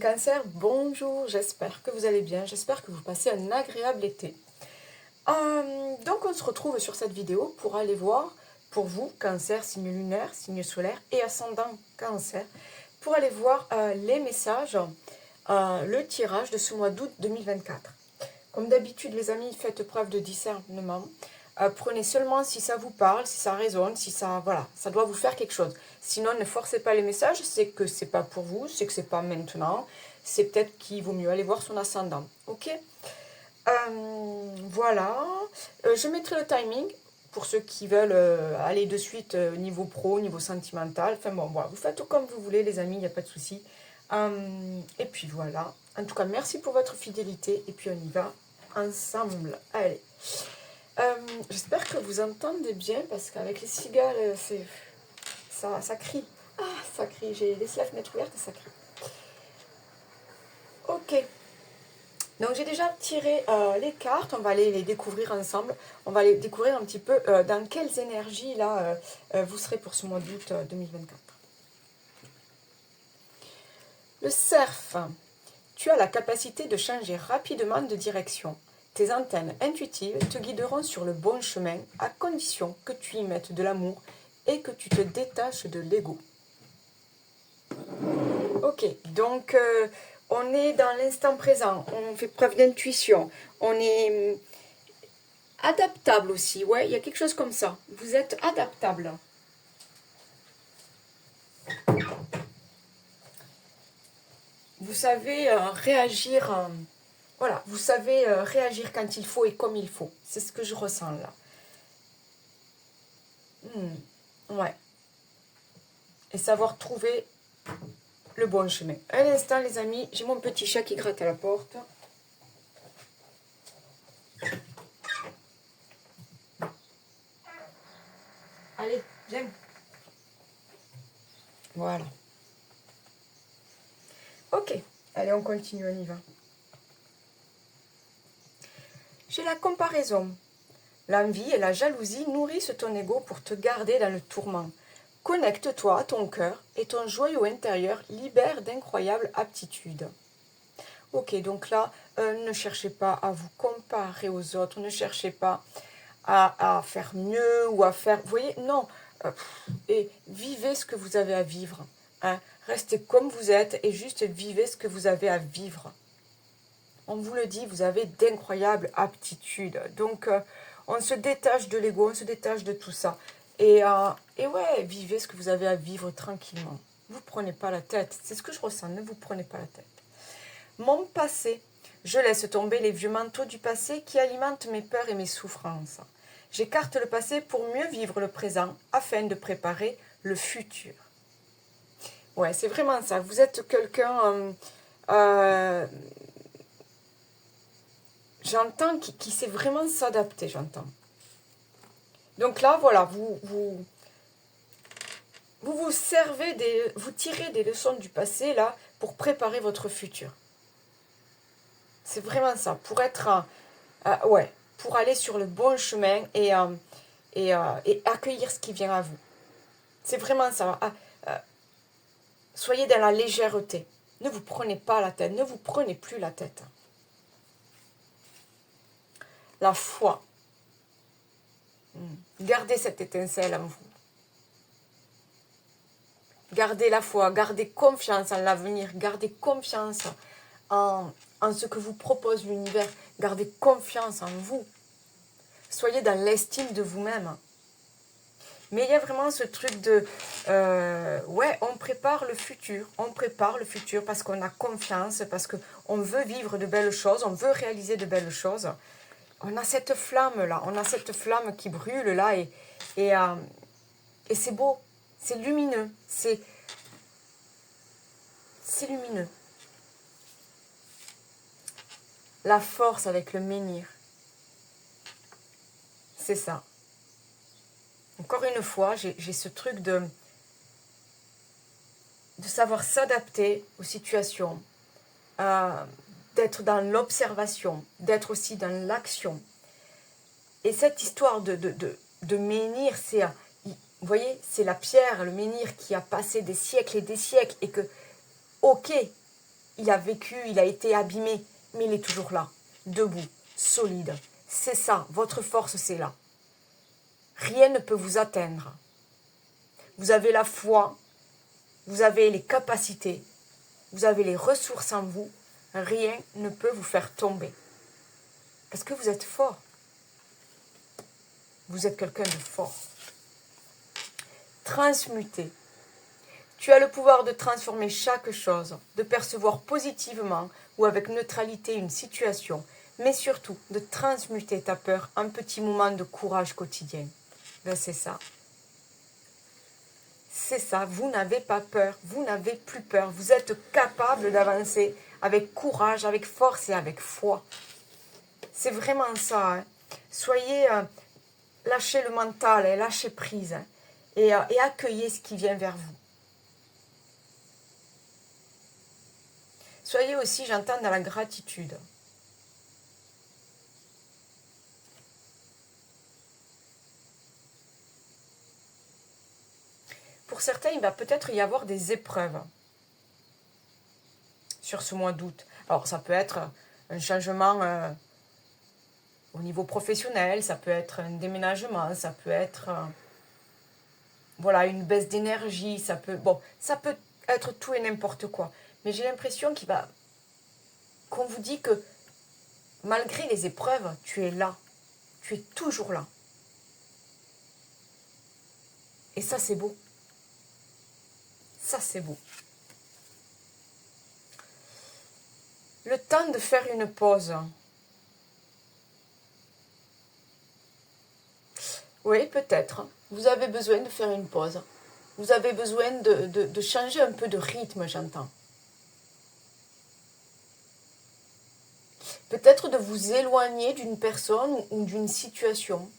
Cancer, bonjour, j'espère que vous allez bien, j'espère que vous passez un agréable été. Donc on se retrouve sur cette vidéo pour aller voir, pour vous, Cancer, signe lunaire, signe solaire et ascendant Cancer, pour aller voir les messages, le tirage de ce mois d'août 2024. Comme d'habitude les amis, faites preuve de discernement. Prenez seulement si ça vous parle, si ça résonne, si ça, voilà, ça doit vous faire quelque chose. Sinon, ne forcez pas les messages, c'est que c'est pas pour vous, c'est que c'est pas maintenant. C'est peut-être qu'il vaut mieux aller voir son ascendant. Ok, voilà. Je mettrai le timing pour ceux qui veulent aller de suite niveau pro, niveau sentimental. Enfin bon, voilà, vous faites tout comme vous voulez les amis, il n'y a pas de souci. Et puis voilà. En tout cas, merci pour votre fidélité. Et puis on y va ensemble. Allez. J'espère que vous entendez bien parce qu'avec les cigales, ça crie. Ah, ça crie. J'ai laissé la fenêtre ouverte et ça crie. Ok. Donc j'ai déjà tiré les cartes. On va aller les découvrir ensemble. On va aller découvrir un petit peu dans quelles énergies là vous serez pour ce mois d'août 2024. Le cerf. Tu as la capacité de changer rapidement de direction. Tes antennes intuitives te guideront sur le bon chemin à condition que tu y mettes de l'amour et que tu te détaches de l'ego. Ok, donc on est dans l'instant présent, on fait preuve d'intuition, on est adaptable aussi, ouais, il y a quelque chose comme ça. Vous êtes adaptable. Vous savez réagir... Voilà, vous savez réagir quand il faut et comme il faut. C'est ce que je ressens là. Ouais. Et savoir trouver le bon chemin. Un instant, les amis, j'ai mon petit chat qui gratte à la porte. Allez, viens. Voilà. Ok. Allez, on continue, on y va. J'ai la comparaison. L'envie et la jalousie nourrissent ton ego pour te garder dans le tourment. Connecte-toi à ton cœur et ton joyau intérieur libère d'incroyables aptitudes. Ok, donc là, ne cherchez pas à vous comparer aux autres, ne cherchez pas à faire mieux ou à faire... Vous voyez, non. Et vivez ce que vous avez à vivre. Hein. Restez comme vous êtes et juste vivez ce que vous avez à vivre. On vous le dit, vous avez d'incroyables aptitudes. Donc, on se détache de l'ego, on se détache de tout ça. Et ouais, vivez ce que vous avez à vivre tranquillement. Ne vous prenez pas la tête. C'est ce que je ressens, ne vous prenez pas la tête. Mon passé. Je laisse tomber les vieux manteaux du passé qui alimentent mes peurs et mes souffrances. J'écarte le passé pour mieux vivre le présent afin de préparer le futur. Ouais, c'est vraiment ça. Vous êtes quelqu'un... j'entends qui sait vraiment s'adapter, j'entends. Donc là, voilà, vous servez vous tirez des leçons du passé, là, pour préparer votre futur. C'est vraiment ça, pour être, ouais, pour aller sur le bon chemin et accueillir ce qui vient à vous. C'est vraiment ça. Soyez dans la légèreté. Ne vous prenez pas la tête, ne vous prenez plus la tête. La foi. Gardez cette étincelle en vous. Gardez la foi, gardez confiance en l'avenir, gardez confiance en ce que vous propose l'univers, gardez confiance en vous. Soyez dans l'estime de vous-même. Mais il y a vraiment ce truc de, ouais, on prépare le futur parce qu'on a confiance, parce qu'on veut vivre de belles choses, on veut réaliser de belles choses. On a cette flamme-là, on a cette flamme qui brûle là et c'est beau, c'est lumineux, c'est lumineux. La force avec le menhir, c'est ça. Encore une fois, j'ai ce truc de savoir s'adapter aux situations, d'être dans l'observation, d'être aussi dans l'action. Et cette histoire de menhir, c'est, vous voyez, c'est la pierre, le menhir qui a passé des siècles et que, ok, il a vécu, il a été abîmé, mais il est toujours là, debout, solide. C'est ça, votre force, c'est là. Rien ne peut vous atteindre. Vous avez la foi, vous avez les capacités, vous avez les ressources en vous. Rien ne peut vous faire tomber. Parce que vous êtes fort. Vous êtes quelqu'un de fort. Transmuter. Tu as le pouvoir de transformer chaque chose, de percevoir positivement ou avec neutralité une situation, mais surtout de transmuter ta peur en petits moments de courage quotidien. Ben c'est ça. C'est ça, vous n'avez pas peur, vous n'avez plus peur, vous êtes capable d'avancer avec courage, avec force et avec foi. C'est vraiment ça. Hein. Soyez, lâchez le mental, lâchez prise hein, et accueillez ce qui vient vers vous. Soyez aussi, j'entends, dans la gratitude. Pour certains, il va peut-être y avoir des épreuves sur ce mois d'août. Alors, ça peut être un changement au niveau professionnel, ça peut être un déménagement, ça peut être voilà, une baisse d'énergie, ça peut être tout et n'importe quoi. Mais j'ai l'impression qu'on vous dit que malgré les épreuves, tu es là. Tu es toujours là. Et ça, c'est beau. Ça, c'est beau. Le temps de faire une pause. Oui, peut-être. Vous avez besoin de faire une pause. Vous avez besoin de changer un peu de rythme, j'entends. Peut-être de vous éloigner d'une personne ou d'une situation.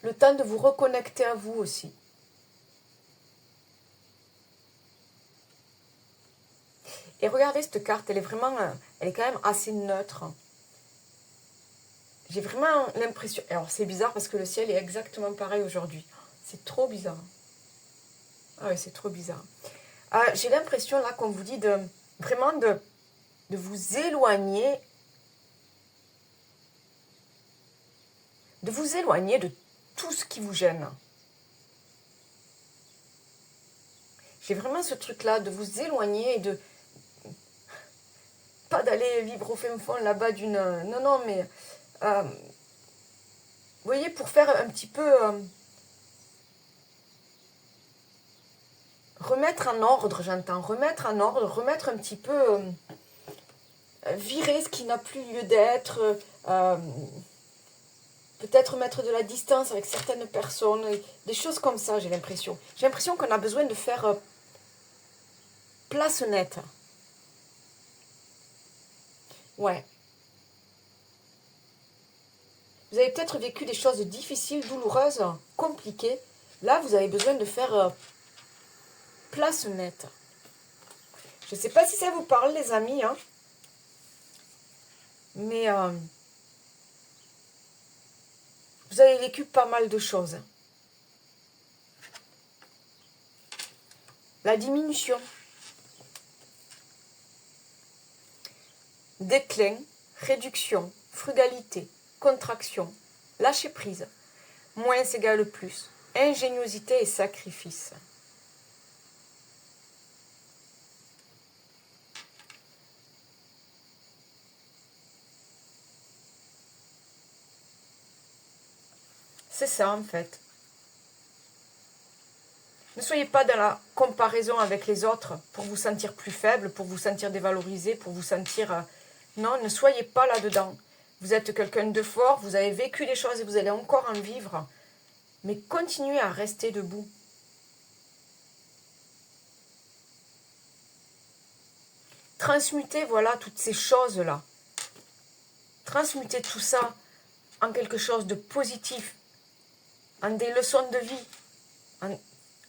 Le temps de vous reconnecter à vous aussi. Et regardez cette carte, elle est quand même assez neutre. J'ai vraiment l'impression... Alors c'est bizarre parce que le ciel est exactement pareil aujourd'hui. C'est trop bizarre. Ah oui, c'est trop bizarre. J'ai l'impression là qu'on vous dit de vous éloigner. De vous éloigner de tout ce qui vous gêne. J'ai vraiment ce truc-là, de vous éloigner et de... Pas d'aller vivre au fin fond là-bas d'une... Non, non, mais... vous voyez, pour faire un petit peu... remettre en ordre, j'entends. Remettre en ordre, remettre un petit peu... virer ce qui n'a plus lieu d'être. Peut-être mettre de la distance avec certaines personnes. Des choses comme ça, j'ai l'impression. J'ai l'impression qu'on a besoin de faire place nette. Ouais. Vous avez peut-être vécu des choses difficiles, douloureuses, compliquées. Là, vous avez besoin de faire place nette. Je ne sais pas si ça vous parle, les amis. Hein, mais vous avez vécu pas mal de choses. La diminution. Déclin, réduction, frugalité, contraction, lâcher prise, moins égale plus, ingéniosité et sacrifice. C'est ça en fait. Ne soyez pas dans la comparaison avec les autres pour vous sentir plus faible, pour vous sentir dévalorisé, pour vous sentir... Non, ne soyez pas là-dedans. Vous êtes quelqu'un de fort, vous avez vécu des choses et vous allez encore en vivre. Mais continuez à rester debout. Transmutez, voilà, toutes ces choses-là. Transmutez tout ça en quelque chose de positif, en des leçons de vie,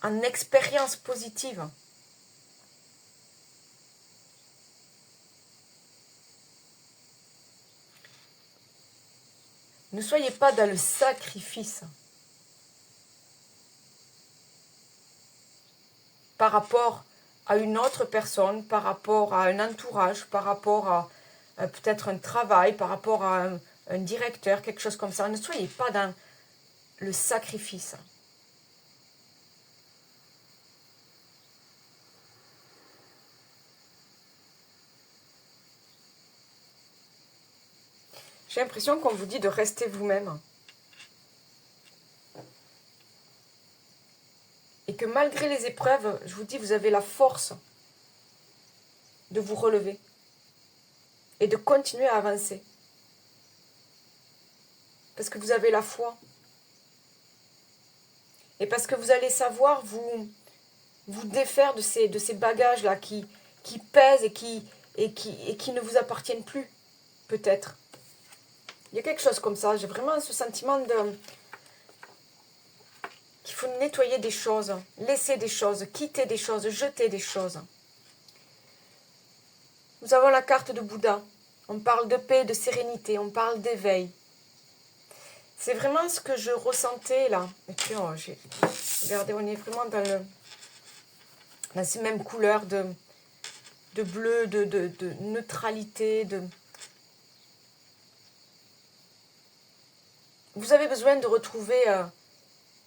en expérience positive. Ne soyez pas dans le sacrifice. par rapport à une autre personne, par rapport à un entourage, par rapport à peut-être un travail, par rapport à un directeur, quelque chose comme ça. Ne soyez pas dans le sacrifice. J'ai l'impression qu'on vous dit de rester vous-même. Et que malgré les épreuves, je vous dis, vous avez la force de vous relever et de continuer à avancer. Parce que vous avez la foi. Et parce que vous allez savoir vous défaire de ces bagages-là qui pèsent et qui ne vous appartiennent plus, peut-être. Il y a quelque chose comme ça. J'ai vraiment ce sentiment qu'il faut nettoyer des choses, laisser des choses, quitter des choses, jeter des choses. Nous avons la carte de Bouddha. On parle de paix, de sérénité, on parle d'éveil. C'est vraiment ce que je ressentais là. Et puis, regardez, on est vraiment dans ces mêmes couleurs de bleu, de neutralité. Vous avez besoin de retrouver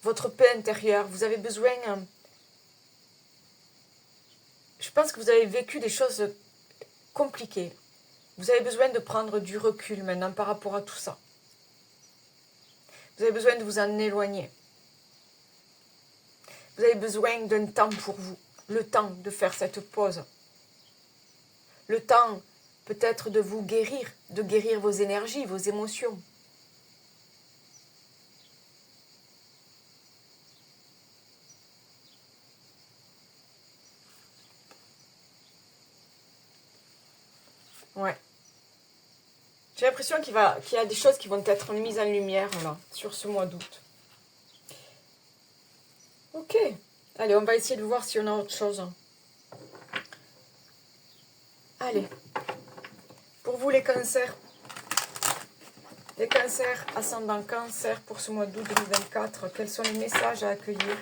votre paix intérieure. Vous avez besoin... je pense que vous avez vécu des choses compliquées. Vous avez besoin de prendre du recul maintenant par rapport à tout ça. Vous avez besoin de vous en éloigner. Vous avez besoin d'un temps pour vous. Le temps de faire cette pause. Le temps peut-être de vous guérir, de guérir vos énergies, vos émotions. Ouais. J'ai l'impression qu'il y a des choses qui vont être mises en lumière là, sur ce mois d'août. Ok. Allez, on va essayer de voir si on a autre chose. Allez. Pour vous les cancers. Les cancers, ascendant cancer pour ce mois d'août 2024. Quels sont les messages à accueillir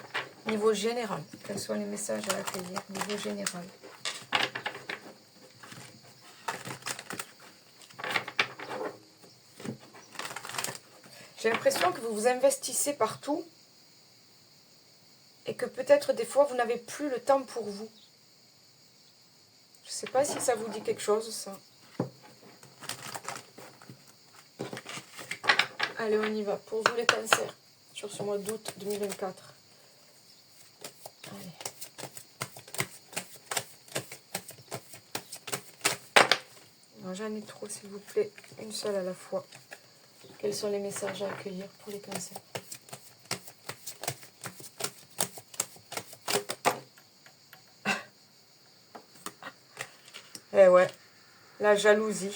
niveau général? Quels sont les messages à accueillir niveau général? J'ai l'impression que vous vous investissez partout et que peut-être des fois vous n'avez plus le temps pour vous. Je ne sais pas si ça vous dit quelque chose, ça. Allez, on y va. Pour vous les cancers, sur ce mois d'août 2024. Allez. Non, j'en ai trop, s'il vous plaît. Une seule à la fois. Quels sont les messages à accueillir pour les cancers? Eh ouais, la jalousie.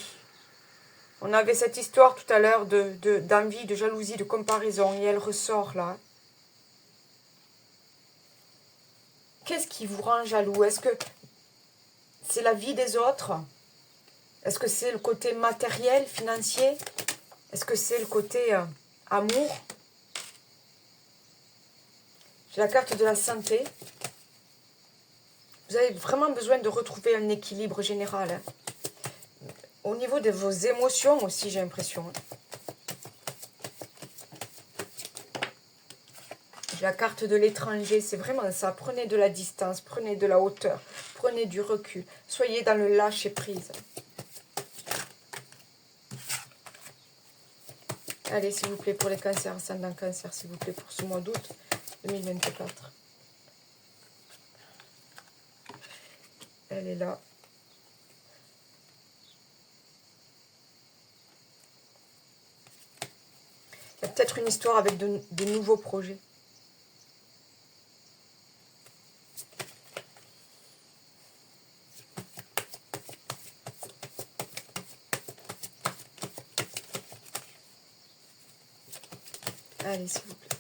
On avait cette histoire tout à l'heure d'envie, de jalousie, de comparaison, et elle ressort là. Qu'est-ce qui vous rend jaloux? Est-ce que c'est la vie des autres? Est-ce que c'est le côté matériel, financier? Est-ce que c'est le côté amour? J'ai la carte de la santé. Vous avez vraiment besoin de retrouver un équilibre général. Hein. Au niveau de vos émotions aussi, j'ai l'impression. J'ai la carte de l'étranger, c'est vraiment ça. Prenez de la distance, prenez de la hauteur, prenez du recul. Soyez dans le lâcher-prise. Allez, s'il vous plaît, pour les cancers, ascendant cancer, s'il vous plaît, pour ce mois d'août 2024. Elle est là. Il y a peut-être une histoire avec de nouveaux projets. Allez, s'il vous plaît.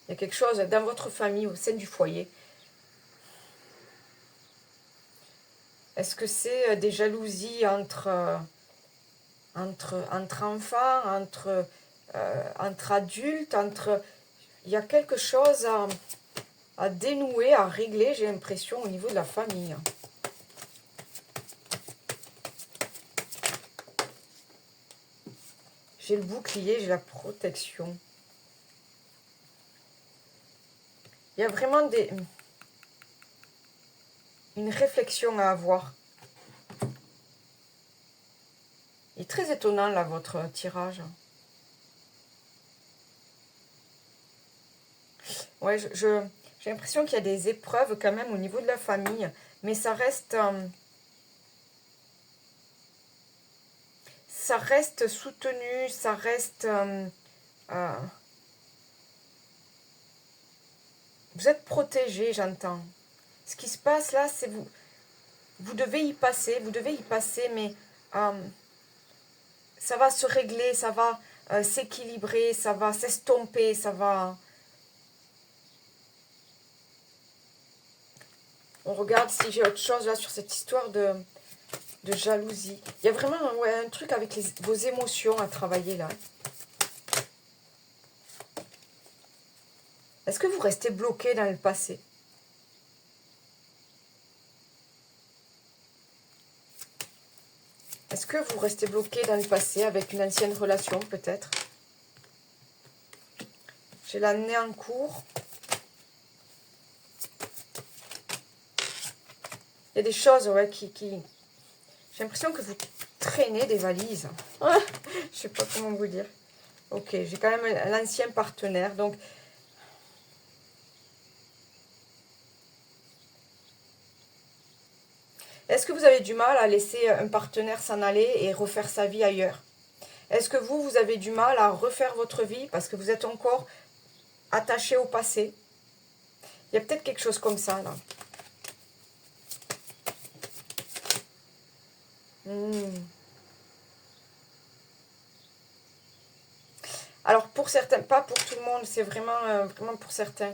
Il y a quelque chose dans votre famille, au sein du foyer. Est-ce que c'est des jalousies entre enfants, entre entre adultes, il y a quelque chose à dénouer, à régler, j'ai l'impression, au niveau de la famille. J'ai le bouclier, j'ai la protection. Il y a vraiment une réflexion à avoir. Il est très étonnant, là, votre tirage. Ouais, j'ai l'impression qu'il y a des épreuves quand même au niveau de la famille, mais ça reste soutenu, ça reste... vous êtes protégé, j'entends. Ce qui se passe là, c'est vous devez y passer, mais ça va se régler, ça va s'équilibrer, ça va s'estomper, ça va... On regarde si j'ai autre chose là sur cette histoire de jalousie. Il y a vraiment un truc avec vos émotions à travailler là. Est-ce que vous restez bloqué dans le passé? Est-ce que vous restez bloqué dans le passé avec une ancienne relation peut-être? J'ai l'année en cours. Il y a des choses ouais, qui... J'ai l'impression que vous traînez des valises. Je ne sais pas comment vous dire. Ok, j'ai quand même l'ancien partenaire. Donc, est-ce que vous avez du mal à laisser un partenaire s'en aller et refaire sa vie ailleurs? Est-ce que vous avez du mal à refaire votre vie parce que vous êtes encore attaché au passé? Il y a peut-être quelque chose comme ça, là. Alors, pour certains, pas pour tout le monde, c'est vraiment, vraiment pour certains.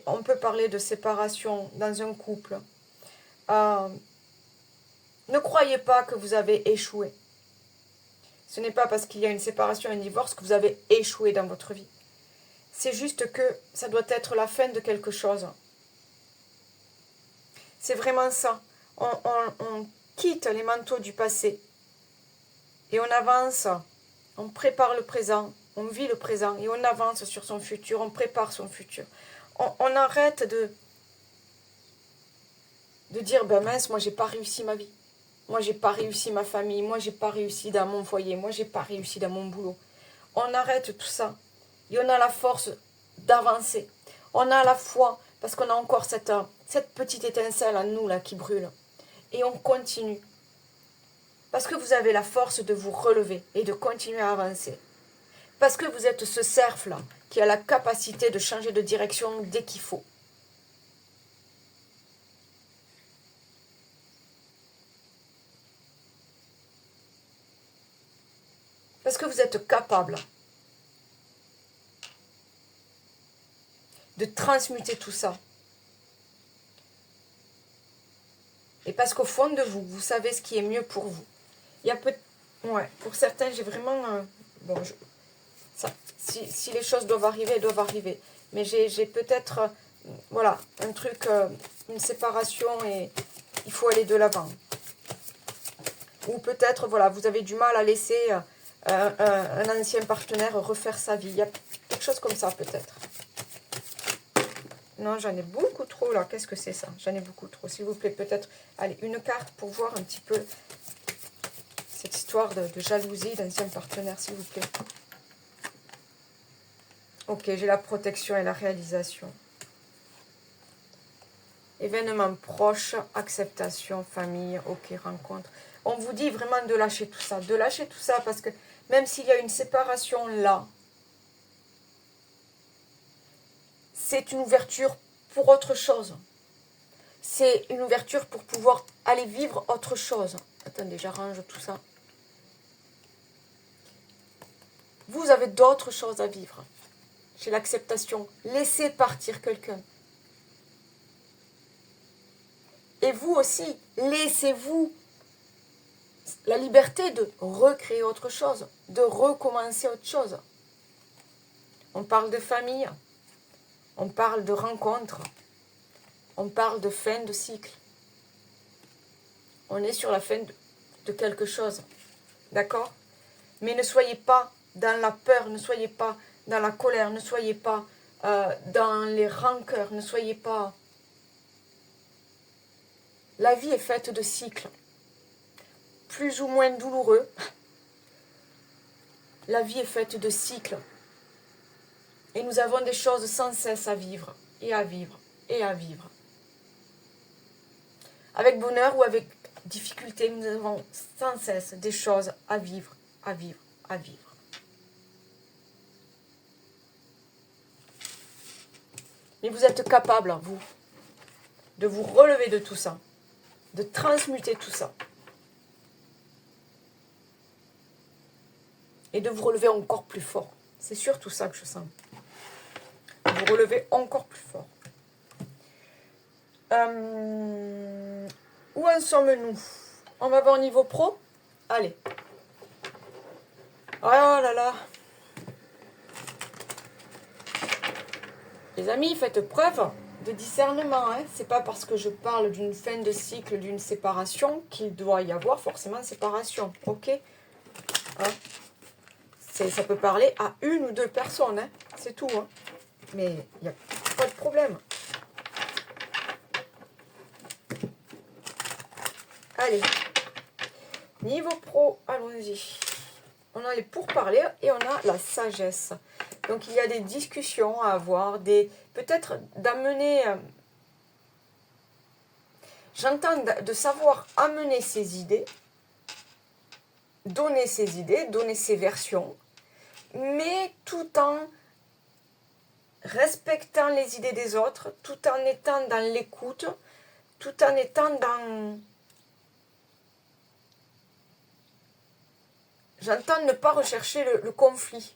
On peut parler de séparation dans un couple. Ne croyez pas que vous avez échoué. Ce n'est pas parce qu'il y a une séparation et un divorce que vous avez échoué dans votre vie. C'est juste que ça doit être la fin de quelque chose. C'est vraiment ça. On quitte les manteaux du passé et on avance. On prépare le présent, on vit le présent et on avance sur son futur, on prépare son futur. On arrête de dire, ben mince, moi j'ai pas réussi ma vie. Moi, j'ai pas réussi ma famille. Moi, j'ai pas réussi dans mon foyer. Moi, j'ai pas réussi dans mon boulot. On arrête tout ça. Et on a la force d'avancer. On a la foi parce qu'on a encore cette petite étincelle en nous là qui brûle. Et on continue. Parce que vous avez la force de vous relever et de continuer à avancer. Parce que vous êtes ce cerf là qui a la capacité de changer de direction dès qu'il faut. Parce que vous êtes capable de transmuter tout ça. Et parce qu'au fond de vous, vous savez ce qui est mieux pour vous. Il y a ouais, pour certains, j'ai vraiment... bon, si les choses doivent arriver, elles doivent arriver. Mais j'ai peut-être, voilà, un truc, une séparation et il faut aller de l'avant. Ou peut-être, voilà, vous avez du mal à laisser un ancien partenaire refaire sa vie. Il y a quelque chose comme ça, peut-être. Non, j'en ai beaucoup trop, là. Qu'est-ce que c'est, ça? J'en ai beaucoup trop. S'il vous plaît, peut-être, allez, une carte pour voir un petit peu cette histoire de jalousie d'ancien partenaire, s'il vous plaît. Ok, j'ai la protection et la réalisation. Événements proches, acceptation, famille, ok, rencontre. On vous dit vraiment de lâcher tout ça. De lâcher tout ça parce que même s'il y a une séparation là, c'est une ouverture pour autre chose. C'est une ouverture pour pouvoir aller vivre autre chose. Attendez, j'arrange tout ça. Vous avez d'autres choses à vivre. J'ai l'acceptation. Laissez partir quelqu'un. Et vous aussi, laissez-vous la liberté de recréer autre chose, de recommencer autre chose. On parle de famille. On parle de rencontres. On parle de fin de cycle. On est sur la fin de quelque chose. D'accord? Mais ne soyez pas dans la peur, ne soyez pas dans la colère, ne soyez pas dans les rancœurs, ne soyez pas... La vie est faite de cycles, plus ou moins douloureux. La vie est faite de cycles. Et nous avons des choses sans cesse à vivre, et à vivre, et à vivre. Avec bonheur ou avec difficulté, nous avons sans cesse des choses à vivre, à vivre, à vivre. Mais vous êtes capable, vous, de vous relever de tout ça, de transmuter tout ça. Et de vous relever encore plus fort. C'est surtout ça que je sens. Vous relevez encore plus fort. Où en sommes-nous? On va voir niveau pro. Allez. Oh là là. Les amis, faites preuve de discernement. Hein. C'est pas parce que je parle d'une fin de cycle, d'une séparation, qu'il doit y avoir forcément séparation. Ok, hein. Ça peut parler à une ou deux personnes. Hein. C'est tout. Hein. Mais il n'y a pas de problème. Allez. Niveau pro, allons-y. On a les pourparlers et on a la sagesse. Donc il y a des discussions à avoir, peut-être d'amener... J'entends de savoir amener ses idées, donner ses versions, mais tout en respectant les idées des autres, tout en étant dans l'écoute, tout en étant dans... J'entends ne pas rechercher le conflit.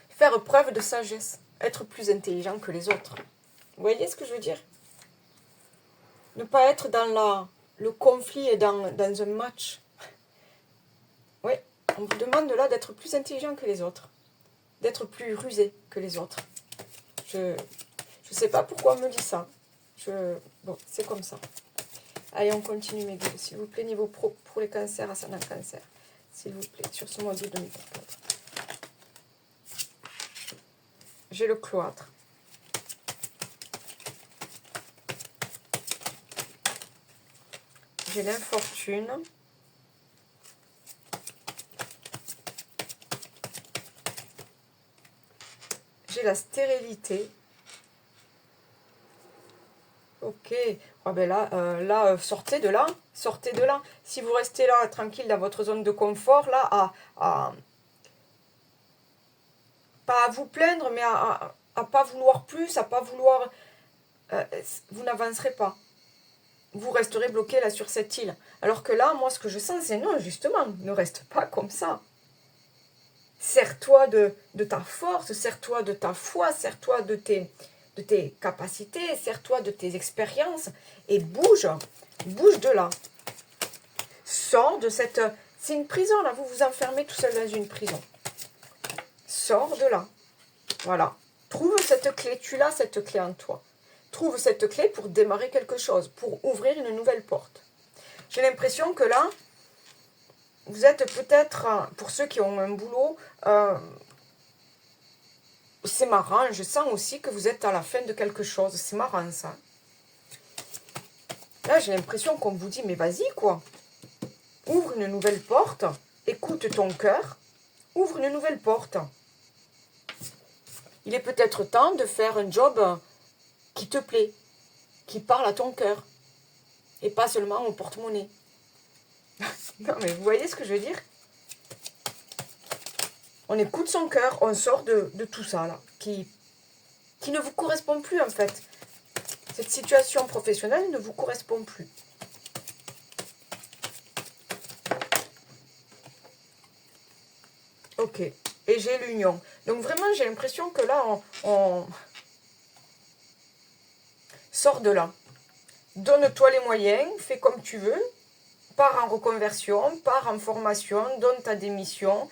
Faire preuve de sagesse. Être plus intelligent que les autres. Vous voyez ce que je veux dire? Ne pas être dans le conflit et dans un match. Oui, on vous demande là d'être plus intelligent que les autres. D'être plus rusé que les autres. Je sais pas pourquoi on me dit ça. Bon, c'est comme ça. Allez, on continue mes guides. S'il vous plaît, niveau pro pour les cancers, ascendant cancer. S'il vous plaît, sur ce module de mes propositions. J'ai le cloître. J'ai l'infortune. J'ai la stérilité. Ok. Ah ben là, sortez de là. Sortez de là. Si vous restez là, tranquille, dans votre zone de confort, là, pas à vous plaindre, mais à pas vouloir plus, à pas vouloir... vous n'avancerez pas. Vous resterez bloqué là sur cette île. Alors que là, moi, ce que je sens, c'est non, justement, ne reste pas comme ça. Sers-toi de ta force, sers-toi de ta foi, sers-toi de tes capacités, sers-toi de tes expériences et bouge de là. Sors de cette... C'est une prison, là, vous vous enfermez tout seul dans une prison. Sors de là. Voilà. Trouve cette clé, tu l'as cette clé en toi. Trouve cette clé pour démarrer quelque chose, pour ouvrir une nouvelle porte. J'ai l'impression que là, vous êtes peut-être, pour ceux qui ont un boulot, c'est marrant, je sens aussi que vous êtes à la fin de quelque chose. C'est marrant ça. Là, j'ai l'impression qu'on vous dit, mais vas-y quoi. Ouvre une nouvelle porte, écoute ton cœur, ouvre une nouvelle porte. Il est peut-être temps de faire un job qui te plaît, qui parle à ton cœur, et pas seulement au porte-monnaie. Non, mais vous voyez ce que je veux dire? On écoute son cœur, on sort de tout ça, là, qui ne vous correspond plus, en fait. Cette situation professionnelle ne vous correspond plus. Ok, et j'ai l'union. Donc vraiment, j'ai l'impression que là, on sort de là. Donne-toi les moyens, fais comme tu veux. Pars en reconversion, pars en formation, donne ta démission.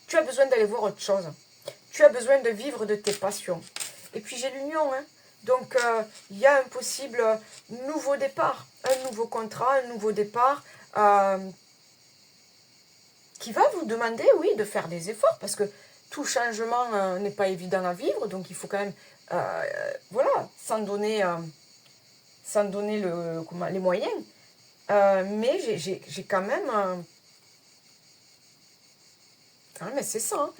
Tu as besoin d'aller voir autre chose. Tu as besoin de vivre de tes passions. Et puis j'ai l'union, hein. Donc il y a un possible nouveau départ, un nouveau contrat, un nouveau départ qui va vous demander, oui, de faire des efforts, parce que tout changement n'est pas évident à vivre, donc il faut quand même, voilà, s'en donner les moyens. Mais j'ai quand même... mais c'est ça. Hein.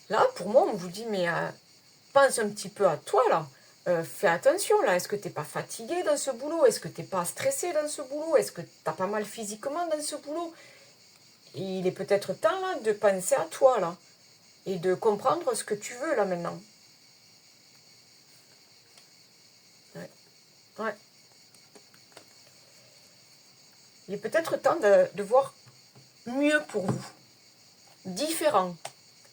Là, pour moi, on vous dit, mais pense un petit peu à toi, là. Fais attention, là. Est-ce que tu n'es pas fatigué dans ce boulot? Est-ce que tu n'es pas stressé dans ce boulot? Est-ce que tu as pas mal physiquement dans ce boulot? Il est peut-être temps, là, de penser à toi, là. Et de comprendre ce que tu veux, là, maintenant. Ouais. Ouais. Il est peut-être temps de voir mieux pour vous. Différent.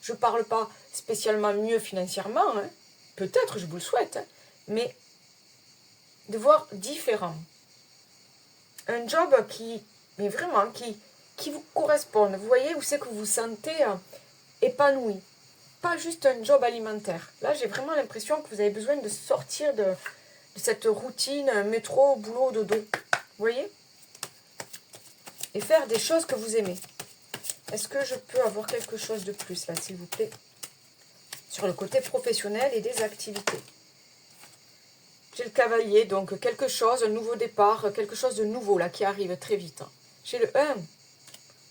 Je ne parle pas spécialement mieux financièrement, hein. Peut-être, je vous le souhaite, hein. Mais de voir différent. Un job mais vraiment, qui vous corresponde. Vous voyez où c'est que vous vous sentez épanoui. Pas juste un job alimentaire. Là, j'ai vraiment l'impression que vous avez besoin de sortir de cette routine métro, boulot, dodo. Vous voyez? Et faire des choses que vous aimez. Est-ce que je peux avoir quelque chose de plus, là, s'il vous plaît? Sur le côté professionnel et des activités. J'ai le cavalier, donc quelque chose, un nouveau départ, quelque chose de nouveau, là, qui arrive très vite. J'ai le 1.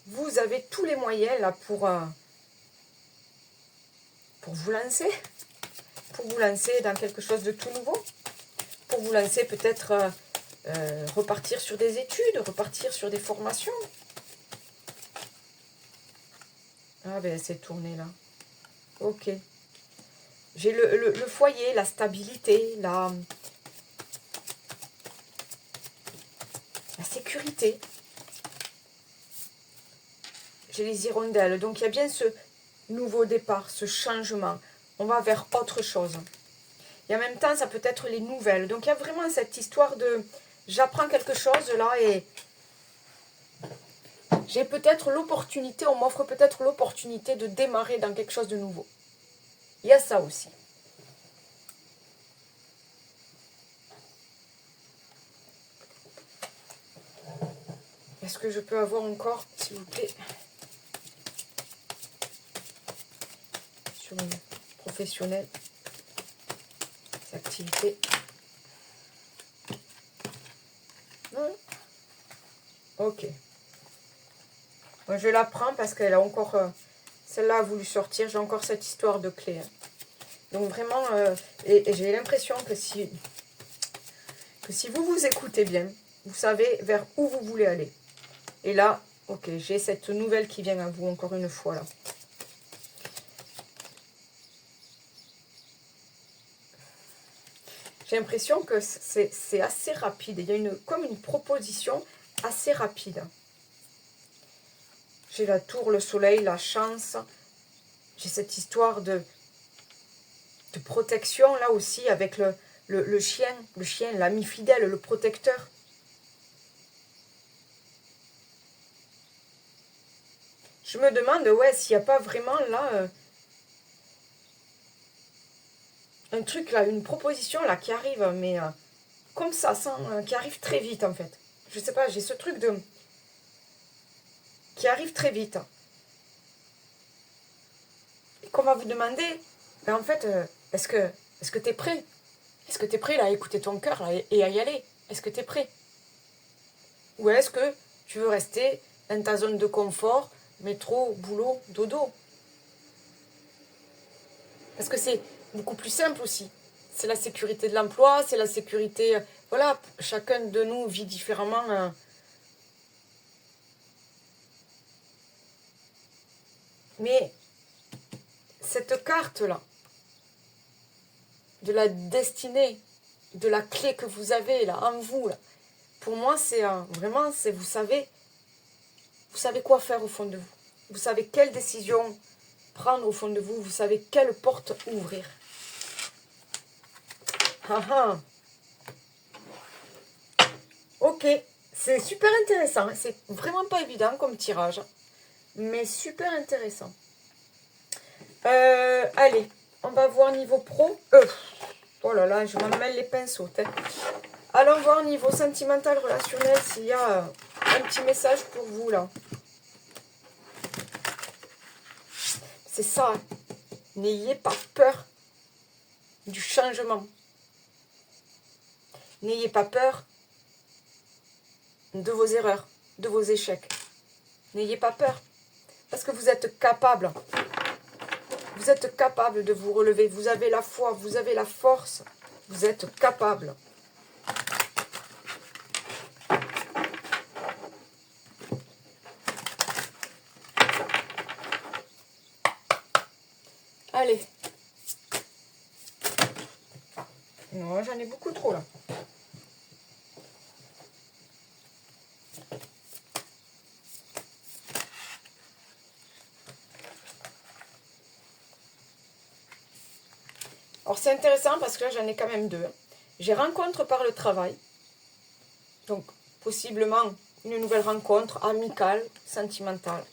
Vous avez tous les moyens, là, pour vous lancer. Pour vous lancer dans quelque chose de tout nouveau. Pour vous lancer, peut-être, repartir sur des études, repartir sur des formations. Ah, ben, c'est tourné, là. Ok. J'ai le foyer, la stabilité, la sécurité. J'ai les hirondelles. Donc, il y a bien ce nouveau départ, ce changement. On va vers autre chose. Et en même temps, ça peut être les nouvelles. Donc, il y a vraiment cette histoire de... J'apprends quelque chose, là, et... J'ai peut-être l'opportunité, on m'offre peut-être l'opportunité de démarrer dans quelque chose de nouveau. Il y a ça aussi. Est-ce que je peux avoir encore, s'il vous plaît, sur une professionnelle, activité. Non. Ok. Moi, je la prends parce qu'elle a encore, celle-là a voulu sortir, j'ai encore cette histoire de clé. Hein. Donc vraiment, et j'ai l'impression que si vous vous écoutez bien, vous savez vers où vous voulez aller. Et là, ok, j'ai cette nouvelle qui vient à vous encore une fois là. J'ai l'impression que c'est assez rapide. Il y a comme une proposition assez rapide. J'ai la tour, le soleil, la chance. J'ai cette histoire de protection là aussi avec le chien, l'ami fidèle, le protecteur. Je me demande, ouais, s'il n'y a pas vraiment là un truc là, une proposition là qui arrive, mais comme ça, qui arrive très vite en fait. Je sais pas, j'ai ce truc qui arrive très vite. Et qu'on va vous demander, ben en fait, est-ce que tu es prêt? Est-ce que tu es prêt là à écouter ton cœur là, et à y aller? Est-ce que tu es prêt? Ou est-ce que tu veux rester dans ta zone de confort, métro, boulot, dodo? Parce que c'est beaucoup plus simple aussi. C'est la sécurité de l'emploi, c'est la sécurité... voilà, chacun de nous vit différemment. Mais cette carte-là, de la destinée, de la clé que vous avez là, en vous, là, pour moi, c'est vraiment, vous savez quoi faire au fond de vous. Vous savez quelle décision prendre au fond de vous. Vous savez quelle porte ouvrir. Ah ah. Ok, c'est super intéressant. C'est vraiment pas évident comme tirage, mais super intéressant. Allez, on va voir niveau pro. Oh là là, je m'en mêle les pinceaux. Allons voir niveau sentimental, relationnel, s'il y a un petit message pour vous là. C'est ça. Hein. N'ayez pas peur du changement. N'ayez pas peur de vos erreurs, de vos échecs. N'ayez pas peur. Parce que vous êtes capable. Vous êtes capable de vous relever. Vous avez la foi, vous avez la force. Vous êtes capable. Allez. Non, j'en ai beaucoup trop là. Alors c'est intéressant parce que là j'en ai quand même deux. J'ai rencontre par le travail. Donc possiblement une nouvelle rencontre amicale, sentimentale.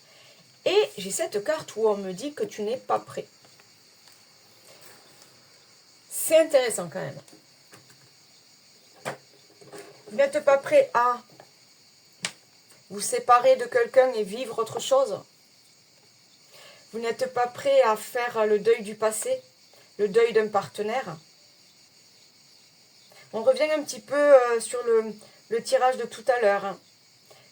Et j'ai cette carte où on me dit que tu n'es pas prêt. C'est intéressant quand même. Vous n'êtes pas prêt à vous séparer de quelqu'un et vivre autre chose. Vous n'êtes pas prêt à faire le deuil du passé, le deuil d'un partenaire. On revient un petit peu sur le tirage de tout à l'heure.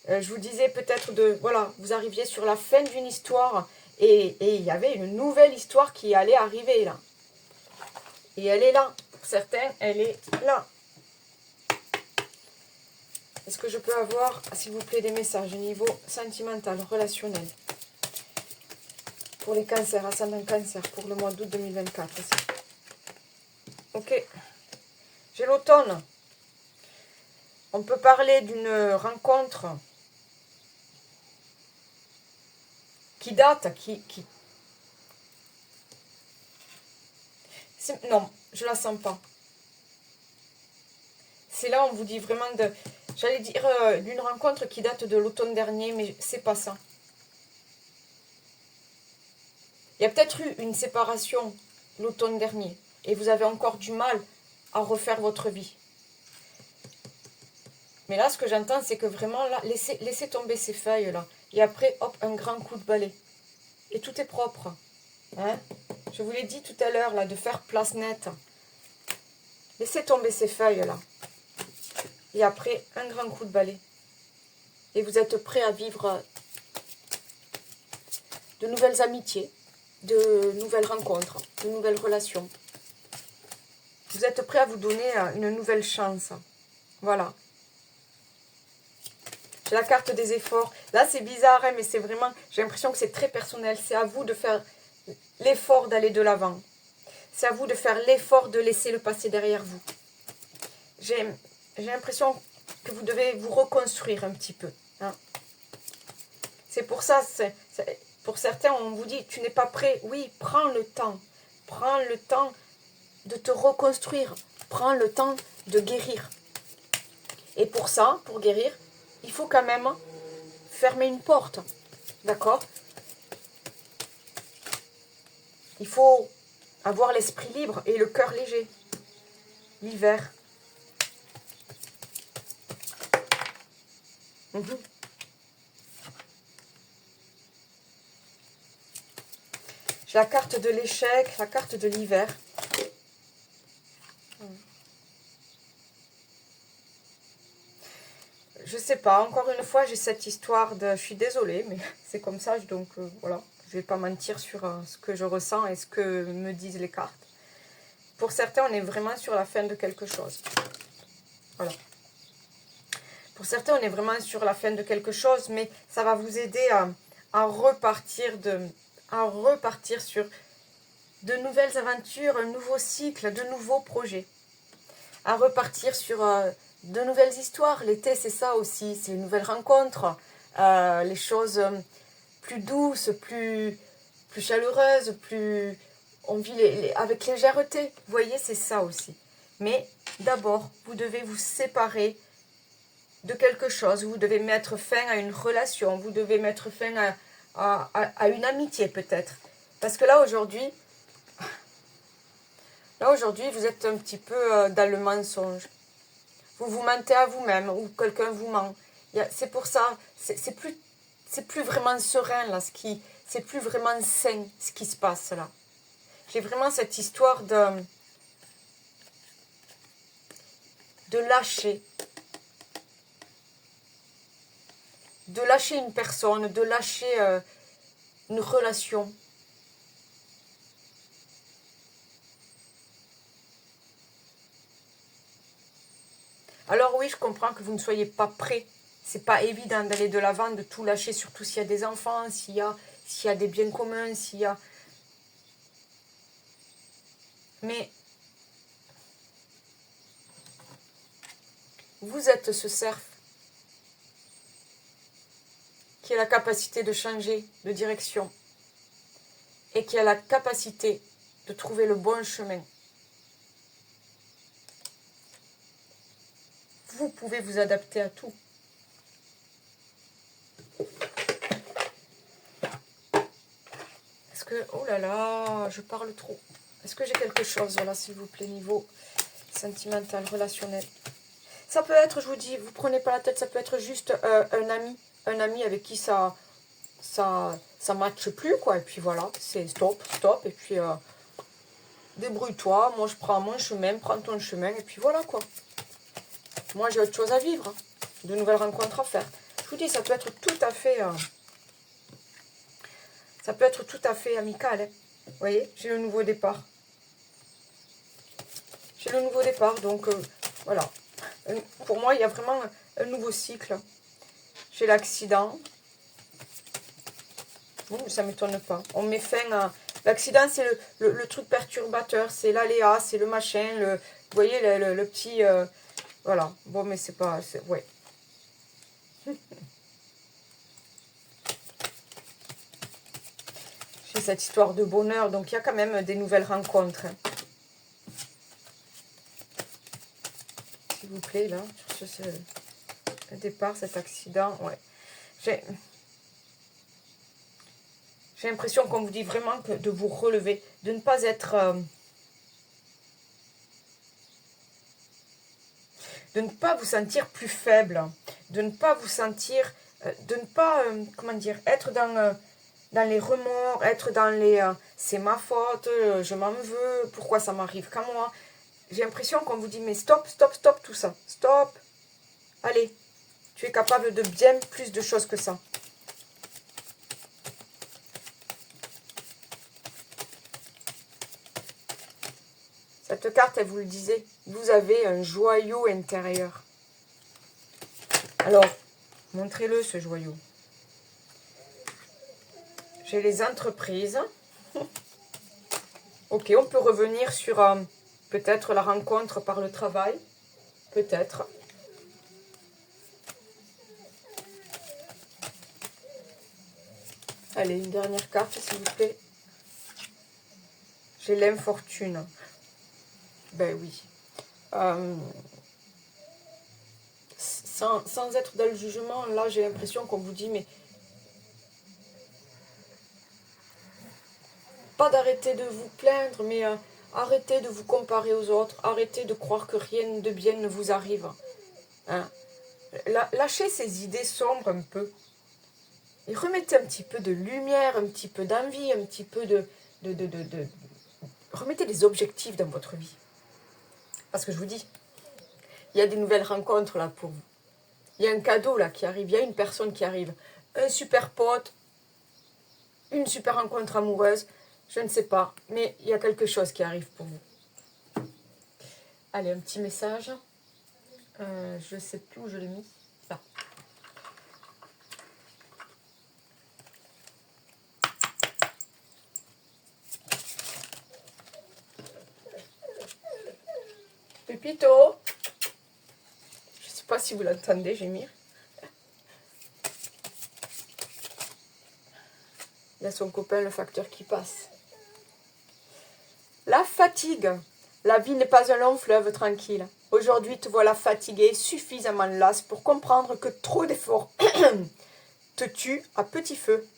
Je vous disais peut-être voilà, vous arriviez sur la fin d'une histoire et il y avait une nouvelle histoire qui allait arriver là. Et elle est là. Pour certains, elle est là. Est-ce que je peux avoir, s'il vous plaît, des messages au niveau sentimental, relationnel pour les cancers, ascendant cancer, pour le mois d'août 2024 aussi. Ok. J'ai l'automne. On peut parler d'une rencontre qui date, non, je la sens pas. C'est là, on vous dit vraiment de... J'allais dire d'une rencontre qui date de l'automne dernier, mais c'est pas ça. Il y a peut-être eu une séparation l'automne dernier, et vous avez encore du mal à refaire votre vie. Mais là, ce que j'entends, c'est que vraiment, là, laissez tomber ces feuilles-là. Et après, hop, un grand coup de balai. Et tout est propre. Hein? Je vous l'ai dit tout à l'heure, là, de faire place nette. Laissez tomber ces feuilles-là. Et après, un grand coup de balai. Et vous êtes prêt à vivre de nouvelles amitiés, de nouvelles rencontres, de nouvelles relations. Vous êtes prêt à vous donner une nouvelle chance. Voilà. J'ai la carte des efforts. Là, c'est bizarre, hein, mais c'est vraiment... J'ai l'impression que c'est très personnel. C'est à vous de faire l'effort d'aller de l'avant. C'est à vous de faire l'effort de laisser le passé derrière vous. J'ai l'impression que vous devez vous reconstruire un petit peu. Hein. C'est pour ça, pour certains, on vous dit, tu n'es pas prêt. Oui, prends le temps. Prends le temps de te reconstruire. Prends le temps de guérir. Et pour ça, pour guérir, il faut quand même fermer une porte. D'accord? Il faut avoir l'esprit libre et le cœur léger. L'hiver. J'ai la carte de l'échec, la carte de l'hiver. Je sais pas, encore une fois, j'ai cette histoire de... Je suis désolée, mais c'est comme ça, donc voilà. Je vais pas mentir sur ce que je ressens et ce que me disent les cartes. Pour certains, on est vraiment sur la fin de quelque chose. Voilà. Pour certains, on est vraiment sur la fin de quelque chose, mais ça va vous aider à repartir sur de nouvelles aventures, un nouveau cycle, de nouveaux projets. À repartir sur de nouvelles histoires. L'été, c'est ça aussi, c'est une nouvelle rencontre. Les choses plus douces, plus chaleureuses, on vit avec légèreté. Vous voyez, c'est ça aussi. Mais d'abord, vous devez vous séparer de quelque chose. Vous devez mettre fin à une relation. Vous devez mettre fin à une amitié peut-être. Parce que là, aujourd'hui, vous êtes un petit peu dans le mensonge. Vous vous mentez à vous-même ou quelqu'un vous ment. C'est pour ça, c'est plus vraiment serein là, c'est plus vraiment sain ce qui se passe là. J'ai vraiment cette histoire de lâcher. De lâcher une personne, de lâcher une relation. Alors oui, je comprends que vous ne soyez pas prêt. C'est pas évident d'aller de l'avant, de tout lâcher, surtout s'il y a des enfants, s'il y a des biens communs, s'il y a... Mais vous êtes ce cerf qui a la capacité de changer de direction et qui a la capacité de trouver le bon chemin. Vous pouvez vous adapter à tout. Est-ce que... Oh là là, je parle trop. Est-ce que j'ai quelque chose, là, s'il vous plaît, niveau sentimental, relationnel? Ça peut être, je vous dis, vous prenez pas la tête, ça peut être juste un ami avec qui ça matche plus, quoi. Et puis voilà, c'est stop, et puis débrouille-toi, moi je prends mon chemin, prends ton chemin, et puis voilà, quoi. Moi j'ai autre chose à vivre, de nouvelles rencontres à faire. Je vous dis, ça peut être tout à fait amical, hein. Vous voyez, j'ai le nouveau départ. J'ai le nouveau départ, donc voilà. Pour moi, il y a vraiment un nouveau cycle. J'ai l'accident. Ça ne m'étonne pas. On met fin à... L'accident, c'est le truc perturbateur. C'est l'aléa, c'est le machin. Vous voyez, le petit... voilà. Bon, mais c'est pas... Ouais. J'ai cette histoire de bonheur. Donc, il y a quand même des nouvelles rencontres. Hein. S'il vous plaît, là. Sur le départ, cet accident. Ouais. J'ai l'impression qu'on vous dit vraiment que de vous relever, de ne pas être... de ne pas vous sentir plus faible, de ne pas vous sentir... de ne pas, comment dire, être dans les remords, être dans les... c'est ma faute, je m'en veux, pourquoi ça m'arrive qu'à moi. J'ai l'impression qu'on vous dit, mais stop, stop, stop tout ça, stop. Allez, tu es capable de bien plus de choses que ça. Cette carte, elle vous le disait, vous avez un joyau intérieur. Alors, montrez-le ce joyau. J'ai les entreprises. Ok, on peut revenir sur peut-être la rencontre par le travail. Peut-être. Allez, une dernière carte, s'il vous plaît. J'ai l'infortune. Ben oui. Sans être dans le jugement, là, j'ai l'impression qu'on vous dit, mais pas d'arrêter de vous plaindre, mais arrêtez de vous comparer aux autres, arrêtez de croire que rien de bien ne vous arrive. Hein? Lâchez ces idées sombres un peu. Et remettez un petit peu de lumière, un petit peu d'envie, un petit peu de... Remettez des objectifs dans votre vie. Parce que je vous dis, il y a des nouvelles rencontres là pour vous. Il y a un cadeau là qui arrive, il y a une personne qui arrive. Un super pote, une super rencontre amoureuse, je ne sais pas. Mais il y a quelque chose qui arrive pour vous. Allez, un petit message. Je ne sais plus où je l'ai mis. Là. Pépito. Je ne sais pas si vous l'entendez, gémir. Il y a son copain, le facteur, qui passe. La fatigue. La vie n'est pas un long fleuve tranquille. Aujourd'hui, te voilà fatigué, suffisamment lasse pour comprendre que trop d'efforts te tuent à petit feu.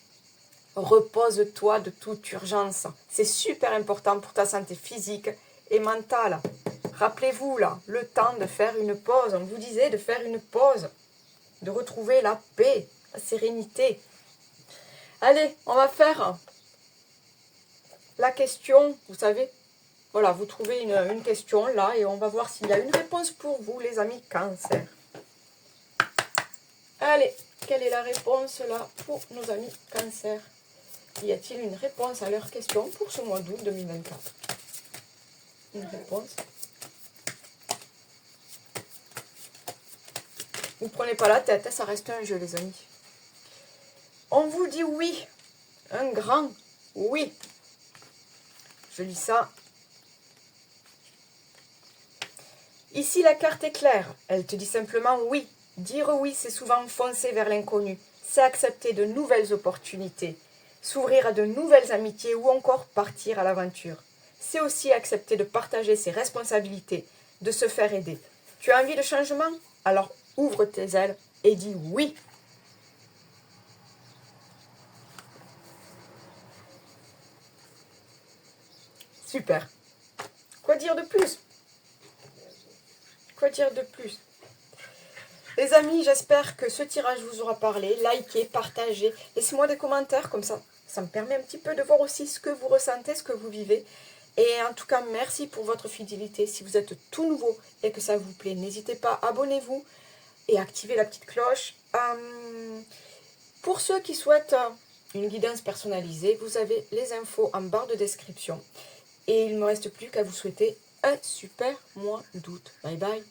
repose-toi de toute urgence. C'est super important pour ta santé physique et mentale. Rappelez-vous là, le temps de faire une pause. On vous disait de faire une pause, de retrouver la paix, la sérénité. Allez, on va faire la question, vous savez. Voilà, vous trouvez une question là et on va voir s'il y a une réponse pour vous, les amis Cancer. Allez, quelle est la réponse là pour nos amis Cancer? Y a-t-il une réponse à leur question pour ce mois d'août 2024? Une réponse? Vous ne prenez pas la tête, ça reste un jeu, les amis. On vous dit oui, un grand oui. Je lis ça. Ici, la carte est claire. Elle te dit simplement oui. Dire oui, c'est souvent foncer vers l'inconnu. C'est accepter de nouvelles opportunités, s'ouvrir à de nouvelles amitiés ou encore partir à l'aventure. C'est aussi accepter de partager ses responsabilités, de se faire aider. Tu as envie de changement? Alors ouvre tes ailes et dis oui. Super. Quoi dire de plus? Quoi dire de plus? Les amis, j'espère que ce tirage vous aura parlé. Likez, partagez. Laissez-moi des commentaires comme ça. Ça me permet un petit peu de voir aussi ce que vous ressentez, ce que vous vivez. Et en tout cas, merci pour votre fidélité. Si vous êtes tout nouveau et que ça vous plaît, n'hésitez pas, abonnez-vous et activez la petite cloche. Pour ceux qui souhaitent une guidance personnalisée, vous avez les infos en barre de description. Et il ne me reste plus qu'à vous souhaiter un super mois d'août. Bye bye.